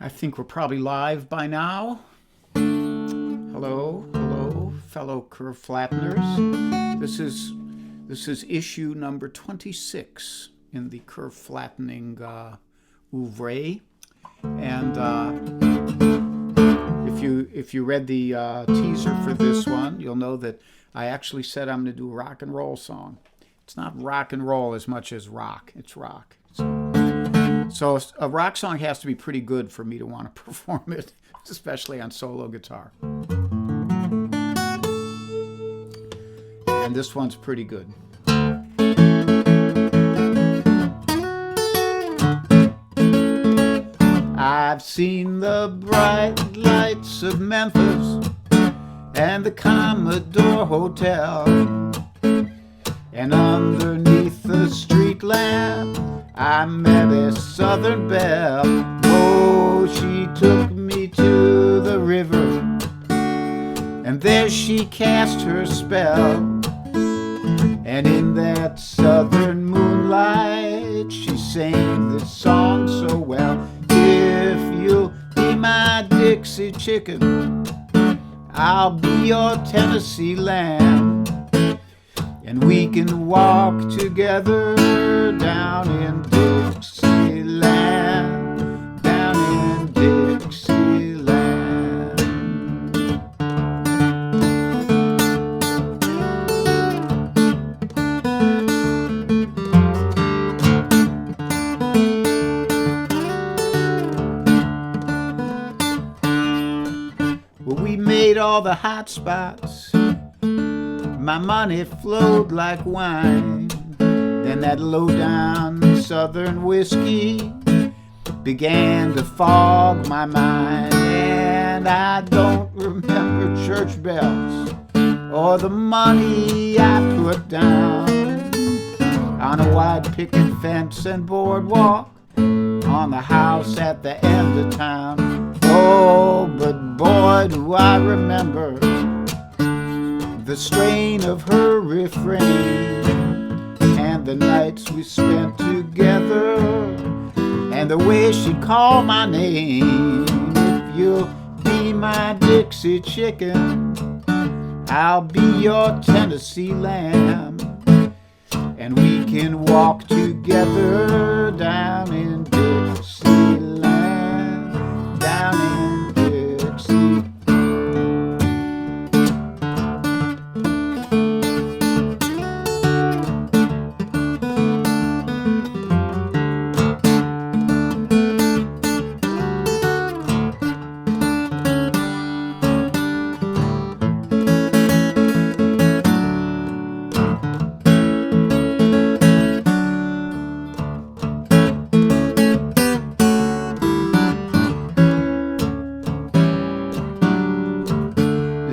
I think we're probably live by now. Hello, hello, fellow curve flatteners. This is issue number 26 in the curve flattening oeuvre. And if you read the teaser for this one, you'll know that I actually said I'm going to do a rock and roll song. It's not rock and roll as much as rock. It's rock. So a rock song has to be pretty good for me to want to perform it, especially on solo guitar. And this one's pretty good. I've seen the bright lights of Memphis and the Commodore Hotel, and underneath the street lamp I met a Southern belle. Oh, she took me to the river, and there she cast her spell. And in that southern moonlight she sang this song so well. If you'll be my Dixie chicken, I'll be your Tennessee lamb, and we can walk together down in Dixieland, down in Dixieland. Well, we made all the hot spots. My money flowed like wine. Then that low-down southern whiskey began to fog my mind, and I don't remember church bells or the money I put down on a wide picket fence and boardwalk on the house at the end of town. Oh, but boy, do I remember the strain of her refrain, and the nights we spent together, and the way she'd call my name. If you'll be my Dixie chicken, I'll be your Tennessee lamb, and we can walk together down in Dixieland, down in Dixie.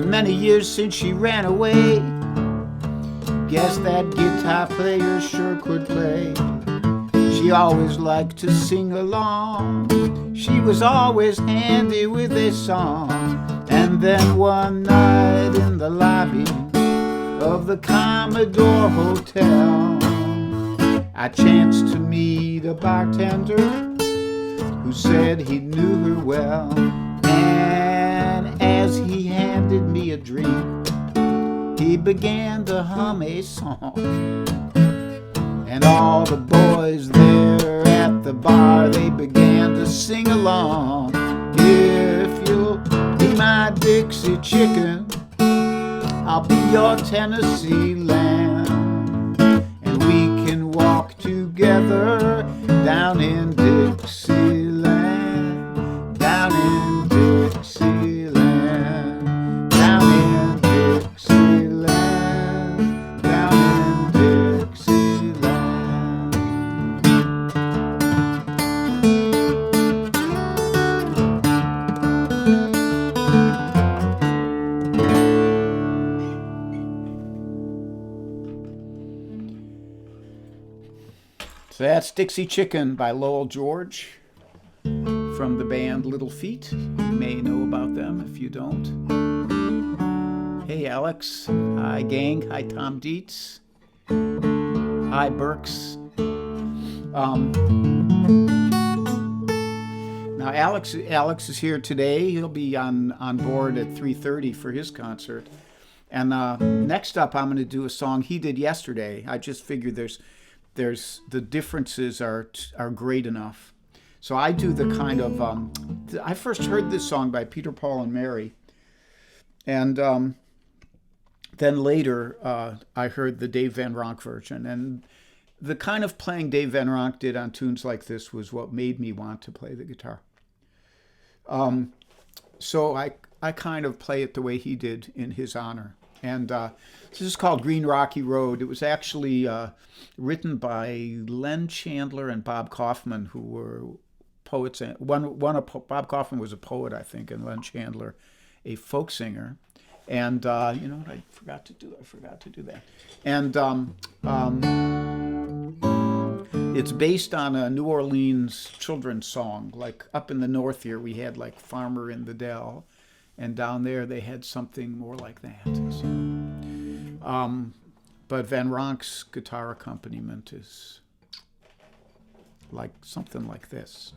Many years since she ran away. Guess that guitar player sure could play. She always liked to sing along. She was always handy with a song. And then one night in the lobby of the Commodore Hotel, I chanced to meet a bartender who said he knew her well. And as he handed me a drink, he began to hum a song, and all the boys there at the bar, they began to sing along. If you'll be my Dixie chicken, I'll be your Tennessee lamb, and we can walk together down in Dixieland, down in Dixieland, down in Dixieland, down in Dixieland. So that's Dixie Chicken by Lowell George from the band Little Feat. You may know about them if you don't. Hey Alex, hi gang, hi Tom Dietz, hi Burks. Now Alex is here today. He'll be on board at 3:30 for his concert. And next up, I'm going to do a song he did yesterday. I just figured there's the differences are great enough. So I do the kind of I first heard this song by Peter, Paul, and Mary, and then later I heard the Dave Van Ronk version. And the kind of playing Dave Van Ronk did on tunes like this was what made me want to play the guitar. So I kind of play it the way he did in his honor. And this is called Green Rocky Road. It was actually written by Len Chandler and Bob Kaufman, who were poets. Bob Kaufman was a poet, I think, and Len Chandler a folk singer. And you know what I forgot to do? I forgot to do that. And it's based on a New Orleans children's song. Like up in the north here, we had like Farmer in the Dell, and down there they had something more like that. So, but Van Ronk's guitar accompaniment is like something like this.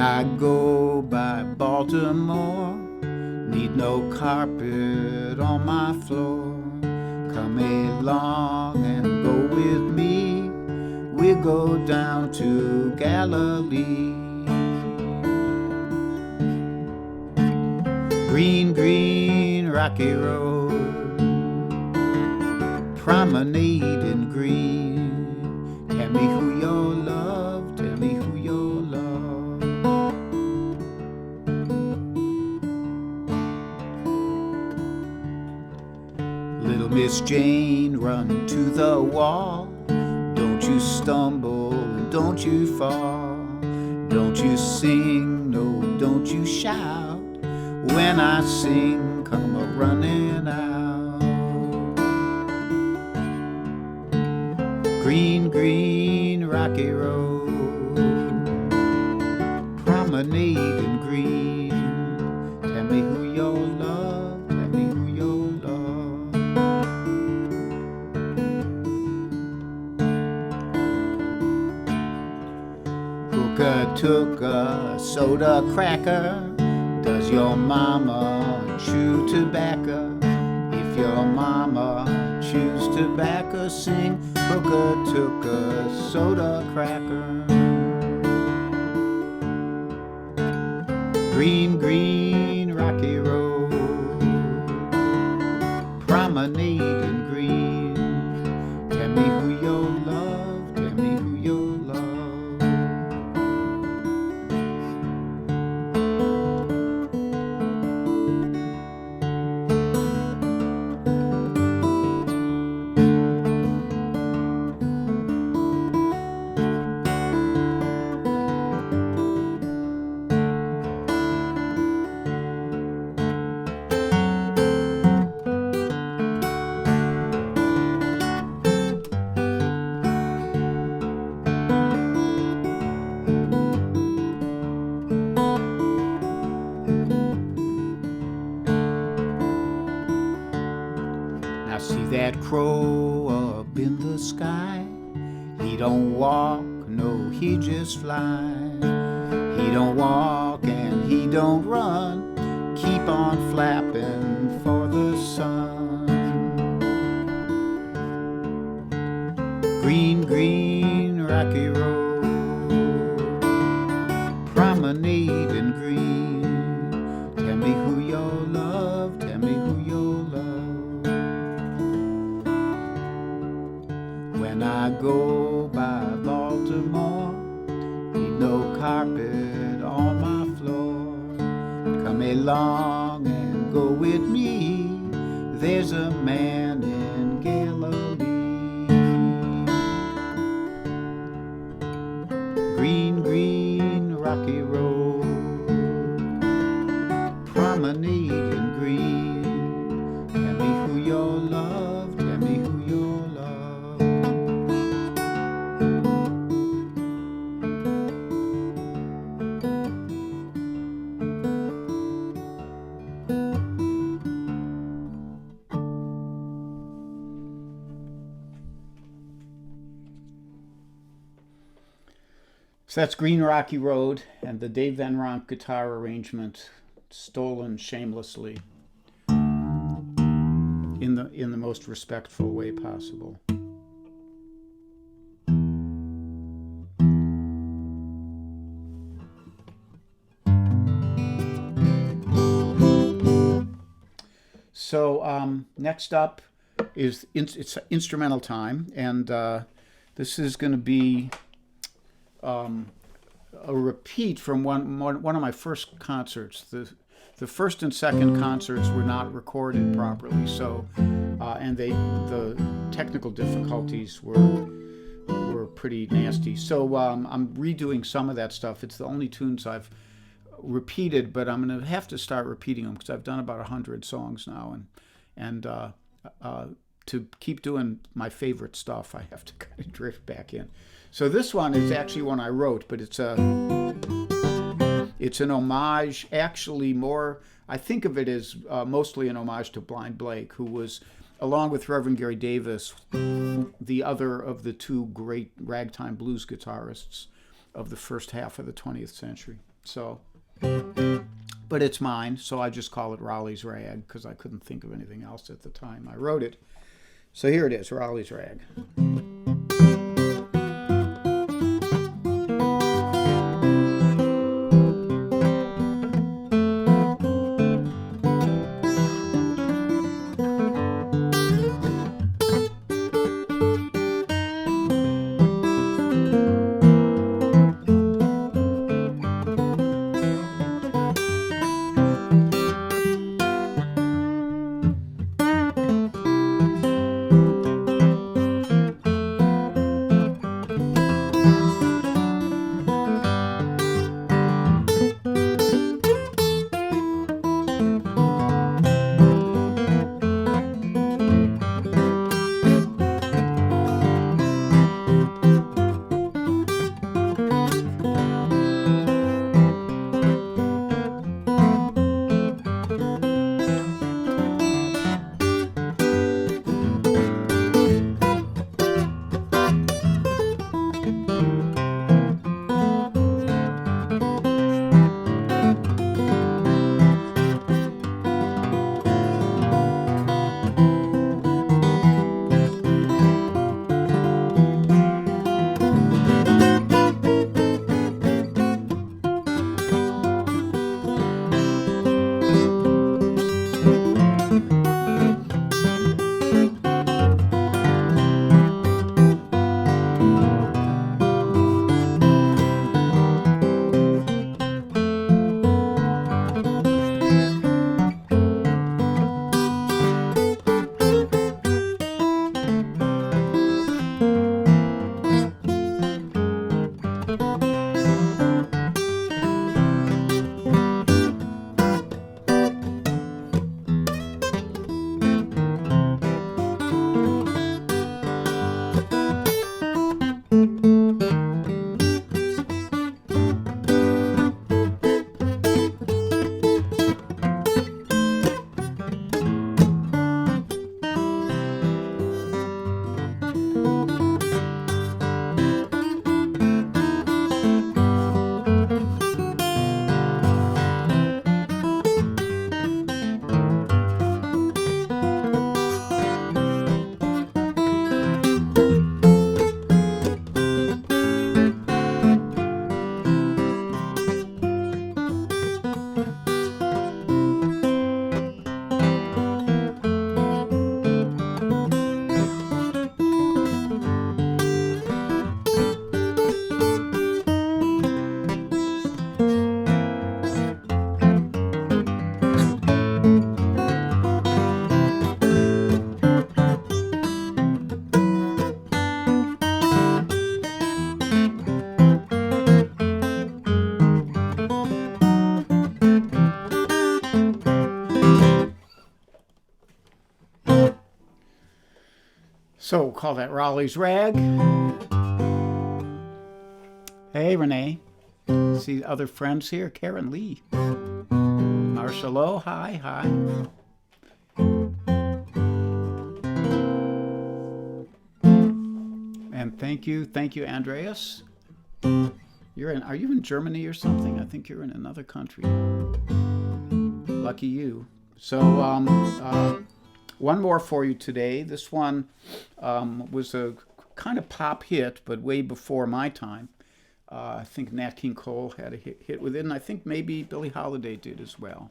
I go by Baltimore, need no carpet on my floor. Come along and go with me, we'll go down to Galilee. Green, green, rocky road, promenade in green. Tell me who your love, tell me who your love. Little Miss Jane, run to the wall. Don't you stumble and don't you fall. Don't you sing, no, don't you shout. When I sing, come a-running out. Green, green, rocky road, promenade in green. Tell me who your love, tell me who your love. Hooker took a soda cracker. Does your mama chew tobacco? If your mama chews tobacco, sing Hooker took a soda cracker. Green, green, rocky road, promenade in green. Tell me who your love, tell me who your love. I see that crow up in the sky. He don't walk, no, he just fly. He don't walk and he don't run. Keep on flapping for the sun. Green, green, rocky road, promenade in green. Tell me who your love, tell me who your love. When I go by Baltimore, need no carpet on my floor. Come along and go with me, there's a man in Galilee. rocky road. Promenade in green. Tell me who you're loved, tell me who you're loved. So that's Green Rocky Road and the Dave Van Ronk guitar arrangement, stolen shamelessly in the most respectful way possible. So next up is it's instrumental time, and this is going to be a repeat from one of my first concerts. The first and second concerts were not recorded properly, so and the technical difficulties were pretty nasty. So I'm redoing some of that stuff. It's the only tunes I've repeated, but I'm going to have to start repeating them because I've done about 100 songs now, and to keep doing my favorite stuff, I have to kind of drift back in. So this one is actually one I wrote, but it's an homage, actually more, I think of it as mostly an homage to Blind Blake, who was, along with Reverend Gary Davis, the other of the two great ragtime blues guitarists of the first half of the 20th century. So, but it's mine, so I just call it Raleigh's Rag because I couldn't think of anything else at the time I wrote it. So here it is, Raleigh's Rag. So we'll call that Raleighs Rag. Hey, Renee. See other friends here. Karen Lee. Marcelo, hi. And thank you, Andreas. Are you in Germany or something? I think you're in another country. Lucky you. So, one more for you today. This one was a kind of pop hit, but way before my time. I think Nat King Cole had a hit with it, and I think maybe Billie Holiday did as well.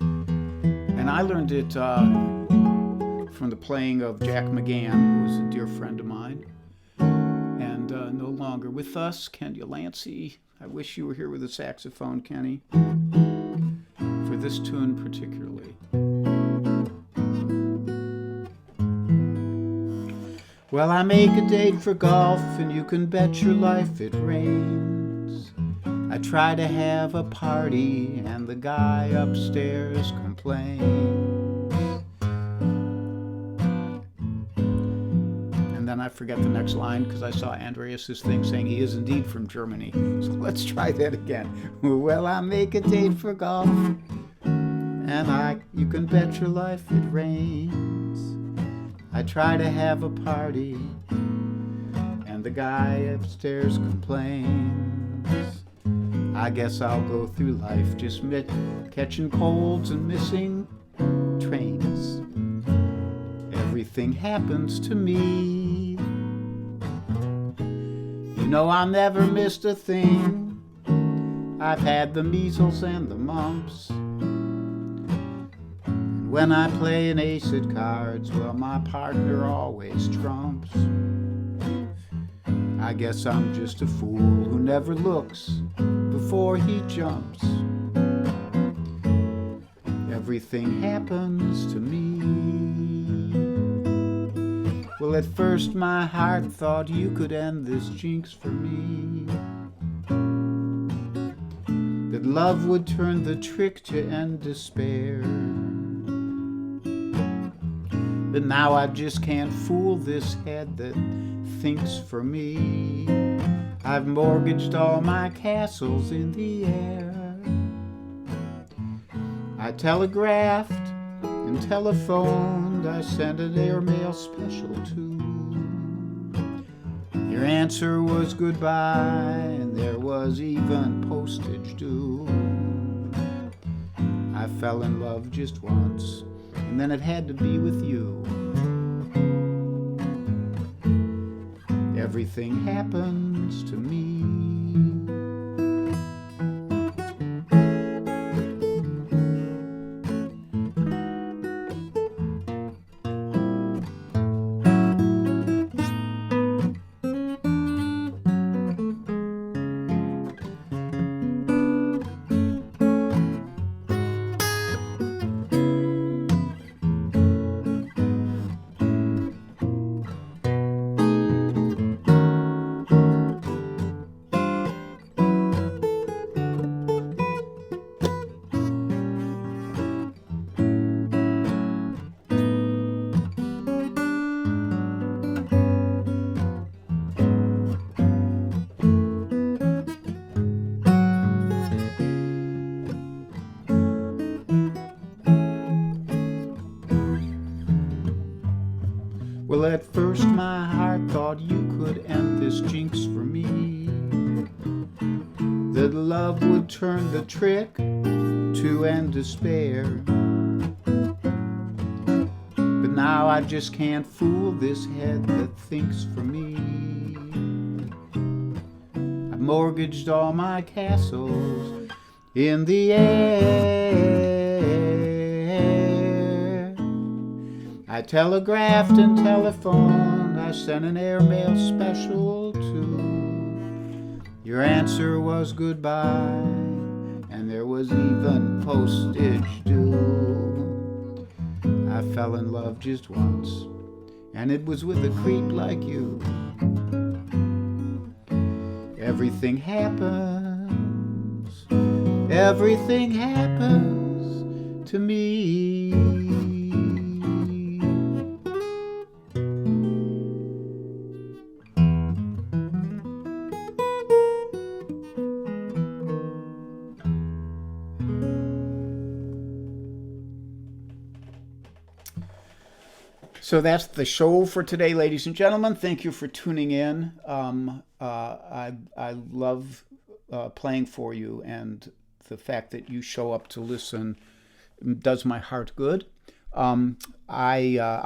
And I learned it from the playing of Jack McGann, who was a dear friend of mine. And no longer with us, Ken Delancey. I wish you were here with a saxophone, Kenny, for this tune particularly. Well, I make a date for golf, and you can bet your life it rains. I try to have a party, and the guy upstairs complains. And then I forget the next line because I saw Andreas's thing saying he is indeed from Germany. So let's try that again. Well, I make a date for golf, and you can bet your life it rains. I try to have a party, and the guy upstairs complains. I guess I'll go through life just catching colds and missing trains. Everything happens to me. You know I never missed a thing. I've had the measles and the mumps. When I play an ace at cards, well, my partner always trumps. I guess I'm just a fool who never looks before he jumps. Everything happens to me. Well, at first my heart thought you could end this jinx for me. That love would turn the trick to end despair. But now I just can't fool this head that thinks for me. I've mortgaged all my castles in the air. I telegraphed and telephoned. I sent an airmail special too. Your answer was goodbye, and there was even postage due. I fell in love just once, and then it had to be with you. Everything happens to me. Well, at first my heart thought you could end this jinx for me. That love would turn the trick to end despair. But now I just can't fool this head that thinks for me. I've mortgaged all my castles in the air. I telegraphed and telephoned, I sent an airmail special too. Your answer was goodbye, and there was even postage due. I fell in love just once, and it was with a creep like you. Everything happens to me. So that's the show for today, ladies and gentlemen. Thank you for tuning in. I love playing for you, and the fact that you show up to listen does my heart good. I'll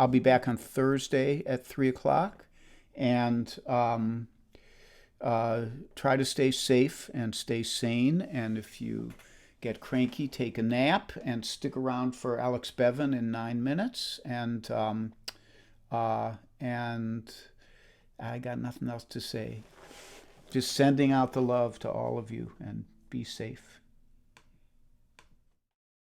be back on Thursday at 3 o'clock, and try to stay safe and stay sane. And if you get cranky, take a nap and stick around for Alex Bevan in 9 minutes. And I got nothing else to say. Just sending out the love to all of you, and be safe.